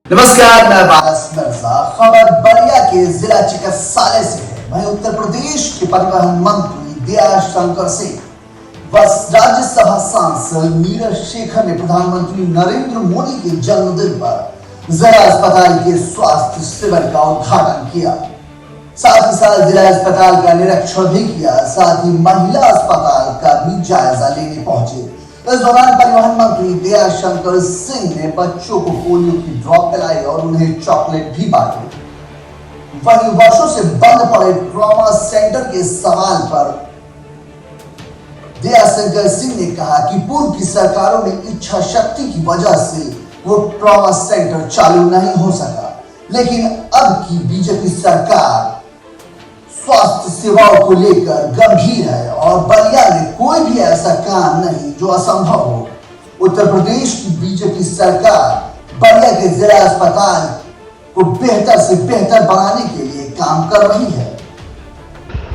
नमस्कार, मैं वारस मिर्जा। खबर बलिया के जिला चिकित्सालय से है। वहीं उत्तर प्रदेश के परिवहन मंत्री दयाशंकर सिंह व राज्यसभा सांसद नीरज शेखर ने प्रधानमंत्री नरेंद्र मोदी के जन्मदिन पर जिला अस्पताल के स्वास्थ्य शिविर का उद्घाटन किया। साथ ही साथ जिला अस्पताल का निरीक्षण भी किया। साथ ही महिला अस्पताल का भी जायजा लेने पहुंचे। इस दौरान परिवहन मंत्री दयाशंकर सिंह ने बच्चों को पोलियो की ड्रॉप पिलाई और उन्हें चॉकलेट भी बांटे। वहीं वर्षों से बंद पड़े ट्रॉमा सेंटर के सवाल पर दयाशंकर सिंह ने कहा कि पूर्व की सरकारों में इच्छा शक्ति की वजह से वो ट्रॉमा सेंटर चालू नहीं हो सका, लेकिन अब की बीजेपी सरकार स्वास्थ्य सेवाओं को लेकर गंभीर है और बलिया में कोई भी ऐसा काम नहीं जो असंभव हो। उत्तर प्रदेश की बीजेपी सरकार बलिया के जिला अस्पताल को बेहतर से बेहतर बनाने के लिए काम कर रही है।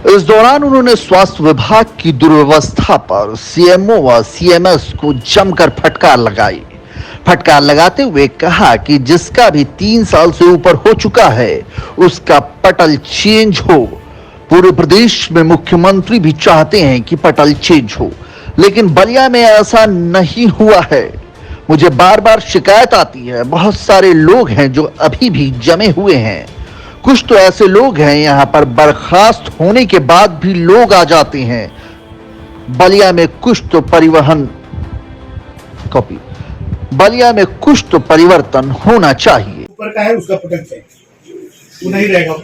इस दौरान उन्होंने स्वास्थ्य विभाग की दुर्व्यवस्था पर सीएमओ व सीएमएस को जमकर फटकार लगाई। फटकार लगाते हुए कहा कि जिसका भी 3 साल से ऊपर हो चुका है उसका पटल चेंज हो। पूरे प्रदेश में मुख्यमंत्री भी चाहते हैं कि पटल चेंज हो, लेकिन बलिया में ऐसा नहीं हुआ है। मुझे बार बार शिकायत आती है, बहुत सारे लोग हैं जो अभी भी जमे हुए हैं। कुछ तो ऐसे लोग हैं यहाँ पर बर्खास्त होने के बाद भी लोग आ जाते हैं। बलिया में कुछ तो परिवर्तन होना चाहिए। ऊपर का है उसका पटक चाहिए, वो नहीं रहेगा।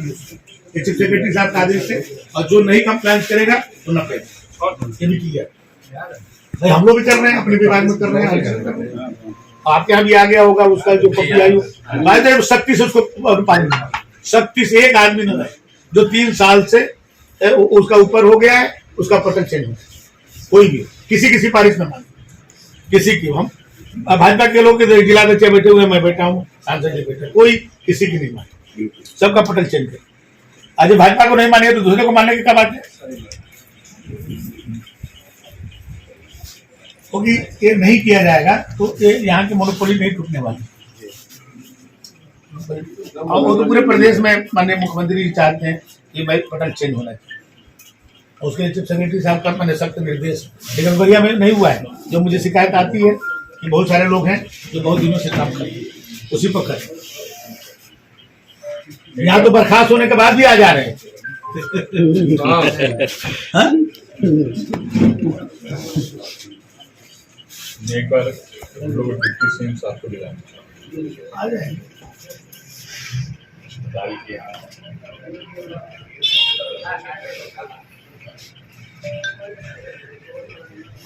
चीफ सेक्रेटरी साहब का आदेश है और जो नहीं कंप्लायंस करेगा तो न करेगा। ये भी किया भाई, हम लोग भी कर रहे हैं, अपने विभाग में कर रहे हैं। आपके यहाँ भी आ गया होगा उसका जो पपी आयु सख्ती से उसको पानी, सख्ती से एक आदमी न रहे जो 3 साल से उसका ऊपर हो गया है, उसका पटक चेंज हो। कोई भी किसी सिफारिश न माने किसी की। हम भाजपा के लोग जिला अध्यक्ष बैठे हुए, मैं बैठा हूँ, सांसद जी बैठे, कोई किसी की नहीं माने, सबका पटल चेंज करे। आज भाजपा को नहीं मानिए तो दूसरे को मानने की क्या बात है? क्योंकि ये नहीं किया जाएगा तो ये यहाँ की मोनोपोली नहीं टूटने वाली। और वो तो पूरे प्रदेश में माननीय मुख्यमंत्री जी चाहते हैं कि भाई पटल चेंज होना चाहिए। उसके चीफ सेक्रेटरी साहब का मैंने सख्त निर्देश, लेकिन बलिया में नहीं हुआ है। जो मुझे शिकायत आती है कि बहुत सारे लोग हैं जो बहुत दिनों से काम कर रहे हैं, उसी पर कर। यहाँ तो बर्खास्त होने के बाद भी आ जा रहे हैं। एक बार हम लोग डिप्टी सीएम साहब को बुलाएंगे, आ जाएंगे।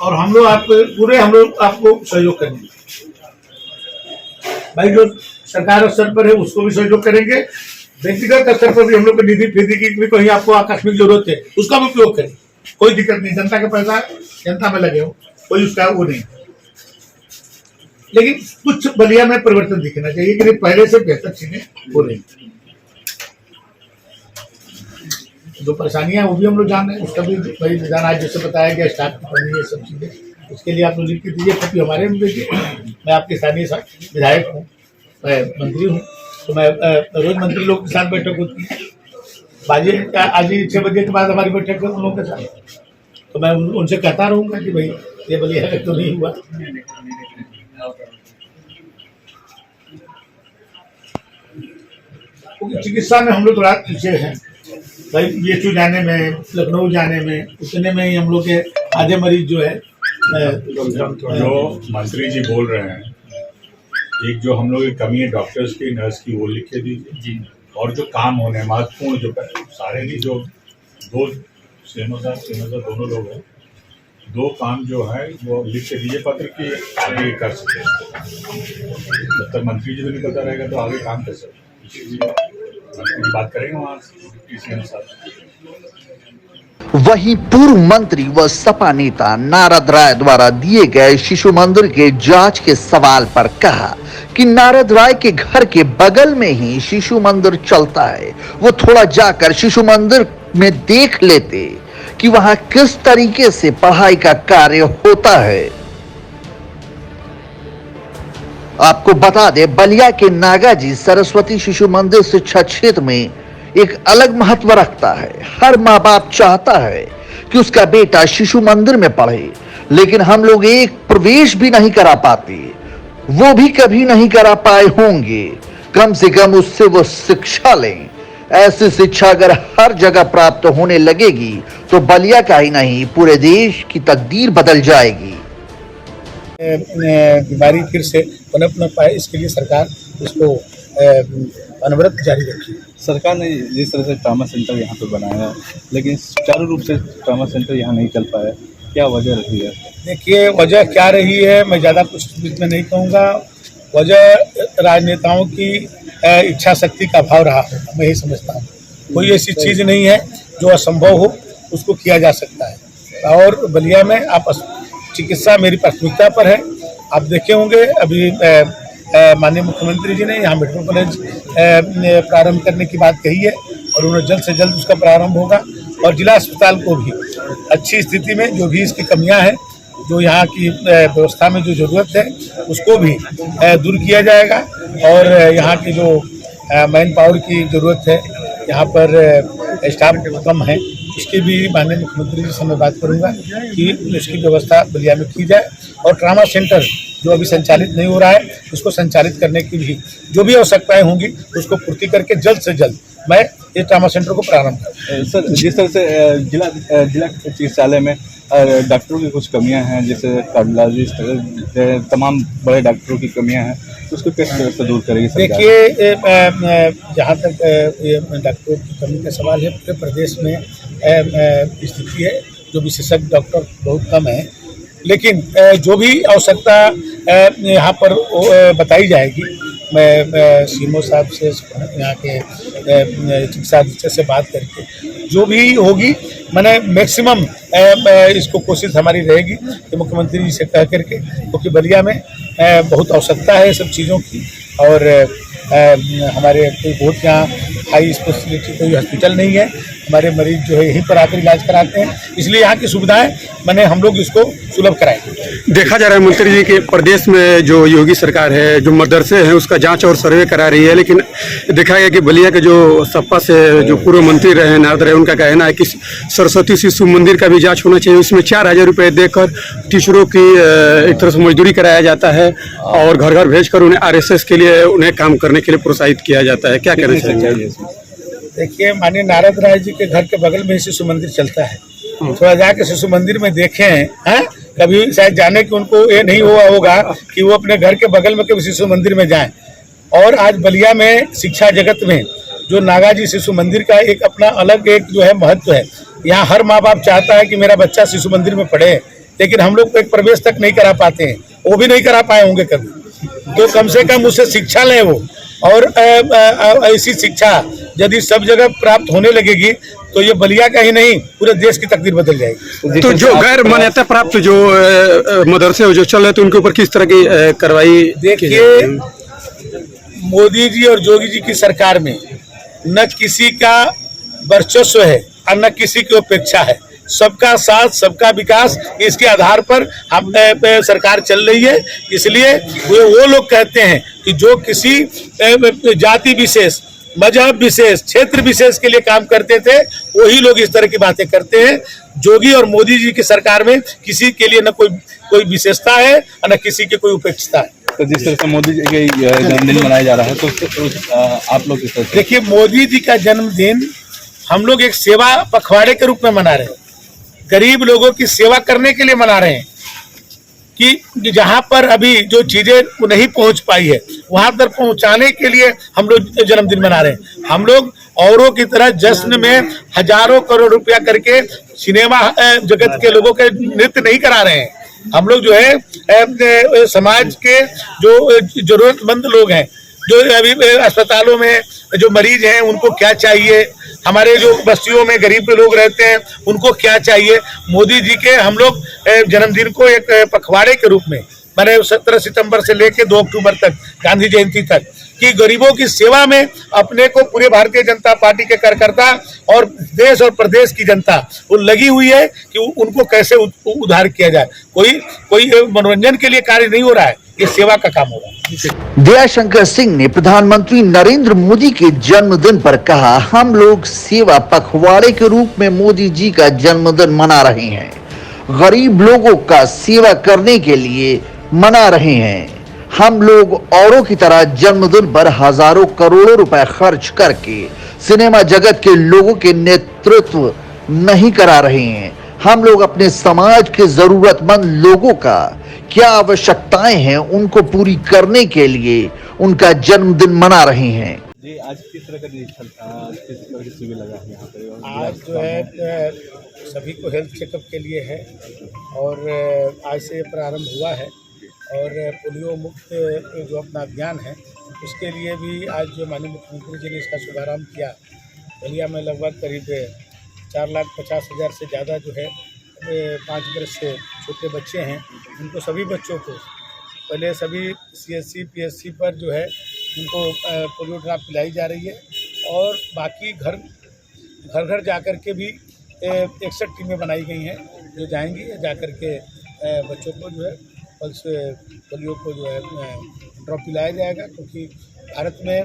और हम लोग आपको सहयोग करेंगे भाई। जो सरकार स्तर पर है उसको भी सहयोग करेंगे, व्यक्तिगत स्तर पर भी हम लोग को निधि फिधि की भी कहीं आपको आकस्मिक जरूरत है उसका भी उपयोग करें। कोई दिक्कत नहीं, जनता का पैसा जनता में लगे हो, कोई उसका वो नहीं। लेकिन कुछ बलिया में परिवर्तन दिखना चाहिए कि पहले से बेहतर चीजें हो रही। जो परेशानियां वो भी हम लोग जान रहे हैं, उसका भी वही निदान आज जैसे बताया गया, स्टाफ की कमी है, सब चीजें। उसके लिए आप लोग लिख के दीजिए, क्योंकि हमारे में देखिए मैं आपके स्थानीय विधायक हूँ, मैं मंत्री हूँ, तो मैं रोज मंत्री लोग के साथ बैठक होती है। आज ही 6 बजे के बाद हमारी बैठक है उन लोगों के साथ, तो मैं उनसे कहता रहूंगा कि भाई ये बलिया तो नहीं हुआ। चिकित्सा में हम लोग थोड़ा पीछे हैं भाई। बीएचयू जाने में, लखनऊ जाने में, उतने में ही हम लोग के आधे मरीज जो है। जो मंत्री जी बोल रहे हैं, एक जो हम लोग की कमी है डॉक्टर्स की, नर्स की, वो लिख के दीजिए जी। और जो काम होने महत्वपूर्ण जो सारे भी जो 2 सीएमओ दोनों लोग हैं, 2 काम जो है वो लिख के दीजिए पत्र की आगे कर सकते हैं। जब तक मंत्री जी को नहीं पता रहेगा तो आगे काम कर सकते हैं। बात करेंगे वहाँ सीएम साहब। वहीं पूर्व मंत्री व सपा नेता नारद राय द्वारा दिए गए शिशु मंदिर के जांच के सवाल पर कहा कि नारद राय के घर के बगल में ही शिशु मंदिर चलता है, वो थोड़ा जाकर शिशु मंदिर में देख लेते कि वहां किस तरीके से पढ़ाई का कार्य होता है। आपको बता दें, बलिया के नागाजी सरस्वती शिशु मंदिर शिक्षा क्षेत्र में एक अलग महत्व रखता है। हर माँ बाप चाहता है कि उसका बेटा शिशु मंदिर में पढ़े, लेकिन हम लोग एक प्रवेश भी नहीं करा पाते, वो भी कभी नहीं करा पाए होंगे। कम से कम उससे वो शिक्षा लें। ऐसी शिक्षा अगर हर जगह प्राप्त होने लगेगी तो बलिया का ही नहीं पूरे देश की तकदीर बदल जाएगी। बीमारी फिर से पनप न पाए, इसके लिए सरकार इसको अनवरत जारी रखी। सरकार ने जिस तरह से ट्रामा सेंटर यहाँ पे बनाया है, लेकिन सुचारू रूप से ट्रामा सेंटर यहाँ नहीं चल पाया, क्या वजह रही है? देखिए, वजह क्या रही है मैं ज़्यादा कुछ बीच में नहीं कहूँगा। वजह राजनेताओं की इच्छा शक्ति का अभाव रहा है, मैं यही समझता हूँ। कोई ऐसी चीज़ नहीं है जो असंभव हो, उसको किया जा सकता है। और बलिया में आप चिकित्सा मेरी प्राथमिकता पर है। आप देखे होंगे अभी माननीय मुख्यमंत्री जी ने यहाँ मेडिकल कॉलेज प्रारंभ करने की बात कही है और उन्हें जल्द से जल्द उसका प्रारंभ होगा। और जिला अस्पताल को भी अच्छी स्थिति में जो भी इसकी कमियां हैं, जो यहाँ की व्यवस्था में जो ज़रूरत है, उसको भी दूर किया जाएगा। और यहाँ की जो मैन पावर की ज़रूरत है, यहाँ पर स्टाफ कम है, उसकी भी माननीय मुख्यमंत्री जी से मैं बात करूँगा कि उसकी व्यवस्था बलिया में की जाए। और ट्रामा सेंटर जो अभी संचालित नहीं हो रहा है, उसको संचालित करने की भी जो भी आवश्यकताएं होंगी उसको पूर्ति करके जल्द से जल्द मैं इस ट्रामा सेंटर को प्रारंभ करूँ। सर, जिस तरह से जिला चिकित्सालय में डॉक्टरों की कुछ कमियां हैं, जैसे कार्डियोलॉजिस्ट, तमाम बड़े डॉक्टरों की कमियां हैं, तो उसको किस तरह से दूर करेगी सरकार? देखिए, जहाँ तक डॉक्टरों की कमी का सवाल है, पूरे प्रदेश में स्थिति है जो विशेषज्ञ डॉक्टर बहुत कम है। लेकिन जो भी आवश्यकता यहाँ पर बताई जाएगी, मैं सीएमओ साहब से, यहाँ के चिकित्सा अधीक्षक से बात करके जो भी होगी, मैंने मैक्सिमम इसको कोशिश हमारी रहेगी कि मुख्यमंत्री जी से कह करके, क्योंकि बलिया में बहुत आवश्यकता है सब चीज़ों की। और हमारे कोई बहुत यहाँ हाई स्पेशलिटी कोई हॉस्पिटल नहीं है, हमारे मरीज जो है यहीं पर आकर इलाज कराते हैं, इसलिए यहाँ की सुविधाएं मैंने हम लोग इसको सुलभ कराएंगे। देखा जा रहा है मंत्री जी के प्रदेश में जो योगी सरकार है, जो मदरसे हैं उसका जांच और सर्वे करा रही है, लेकिन देखा गया कि बलिया के जो सपा से जो पूर्व मंत्री रहे नारद रहे, उनका कहना है कि सरस्वती शिशु मंदिर का भी जाँच होना चाहिए। उसमें 4000 रुपये देकर टीचरों की एक तरह से मजदूरी कराया जाता है और घर घर भेज कर उन्हें RSS के लिए उन्हें काम करने के लिए प्रोत्साहित किया जाता है। क्या कहना चाहिए? देखिए, माननीय नारद राय जी के घर के बगल में ही शिशु मंदिर चलता है। थोड़ा जाके शिशु मंदिर में देखें हैं, कभी शायद जाने की उनको ये नहीं हुआ होगा कि वो अपने घर के बगल में कभी शिशु मंदिर में जाएं। और आज बलिया में शिक्षा जगत में जो नागाजी शिशु मंदिर का एक अपना अलग एक जो है महत्व है। यहाँ हर माँ बाप चाहता है कि मेरा बच्चा शिशु मंदिर में पढ़े, लेकिन हम लोग एक प्रवेश तक नहीं करा पाते हैं, वो भी नहीं करा पाए होंगे कभी। तो कम से कम उससे शिक्षा लें वो। और ऐसी शिक्षा यदि सब जगह प्राप्त होने लगेगी तो ये बलिया का ही नहीं पूरे देश की तकदीर बदल जाएगी। तो जो गैर मान्यता प्राप्त जो मदरसे जो चल रहे थे, उनके ऊपर किस तरह की कार्रवाई? देखिए, मोदी जी और योगी जी की सरकार में न किसी का वर्चस्व है और न किसी की उपेक्षा है। सबका साथ, सबका विकास, इसके आधार पर हम सरकार चल रही है। इसलिए वो लोग कहते हैं कि जो किसी जाति विशेष, मजहब विशेष, क्षेत्र विशेष के लिए काम करते थे, वही लोग इस तरह की बातें करते हैं। योगी और मोदी जी की सरकार में किसी के लिए न कोई विशेषता है और न किसी की कोई उपेक्षता है। तो जिस तरह से मोदी जी का जन्मदिन मनाया जा रहा है, तो आप लोग किस तरह से? देखिए, मोदी जी का जन्मदिन हम लोग एक सेवा पखवाड़े के रूप में मना रहे हैं, गरीब लोगों की सेवा करने के लिए मना रहे हैं कि जहां पर अभी जो चीजें नहीं पहुंच पाई है वहां पर पहुंचाने के लिए हम लोग जन्मदिन मना रहे हैं। हम लोग औरों की तरह जश्न में हजारों करोड़ रुपया करके सिनेमा जगत के लोगों के नृत्य नहीं करा रहे हैं। हम लोग जो है समाज के जो जरूरतमंद लोग हैं, जो अभी अस्पतालों में जो मरीज हैं, उनको क्या चाहिए, हमारे जो बस्तियों में गरीब लोग रहते हैं उनको क्या चाहिए, मोदी जी के हम लोग जन्मदिन को एक पखवाड़े के रूप में मैंने 17 सितंबर से लेकर 2 अक्टूबर तक, गांधी जयंती तक, कि गरीबों की सेवा में अपने को पूरे भारतीय जनता पार्टी के कार्यकर्ता और देश और प्रदेश की जनता वो लगी हुई है कि उनको कैसे उद्धार किया जाए। कोई मनोरंजन के लिए कार्य नहीं हो रहा है, ये सेवा का काम होगा। दयाशंकर सिंह ने प्रधानमंत्री नरेंद्र मोदी के जन्मदिन पर कहा, हम लोग सेवा पखवाड़े के रूप में मोदी जी का जन्मदिन मना रहे हैं, गरीब लोगों का सेवा करने के लिए मना रहे हैं। हम लोग औरों की तरह जन्मदिन पर हजारों करोड़ों रुपए खर्च करके सिनेमा जगत के लोगों के नेतृत्व नहीं करा रहे हैं। हम लोग अपने समाज के जरूरतमंद लोगों का क्या आवश्यकताएं हैं उनको पूरी करने के लिए उनका जन्मदिन मना रहे हैं। जी, आज किस तरह का निरीक्षण था, किस तरह की शिविर लगा है यहाँ पे? आज जो है सभी को हेल्थ चेकअप के लिए है और आज से प्रारंभ हुआ है और पोलियो मुक्त जो अपना अभियान है उसके लिए भी आज जो माननीय मुख्यमंत्री जी ने इसका शुभारंभ किया। बलिया में लगभग करीब 4,50,000 से ज़्यादा जो है 5 वर्ष से छोटे बच्चे हैं, उनको सभी बच्चों को पहले सभी CSC PSC पर जो है उनको पोलियो ड्रॉप पिलाई जा रही है और बाकी घर घर जाकर के भी 61 टीमें बनाई गई हैं जो जाएंगी, जाकर के बच्चों को जो है पल्स पोलियो को जो है ड्रॉप पिलाया जाएगा, क्योंकि भारत में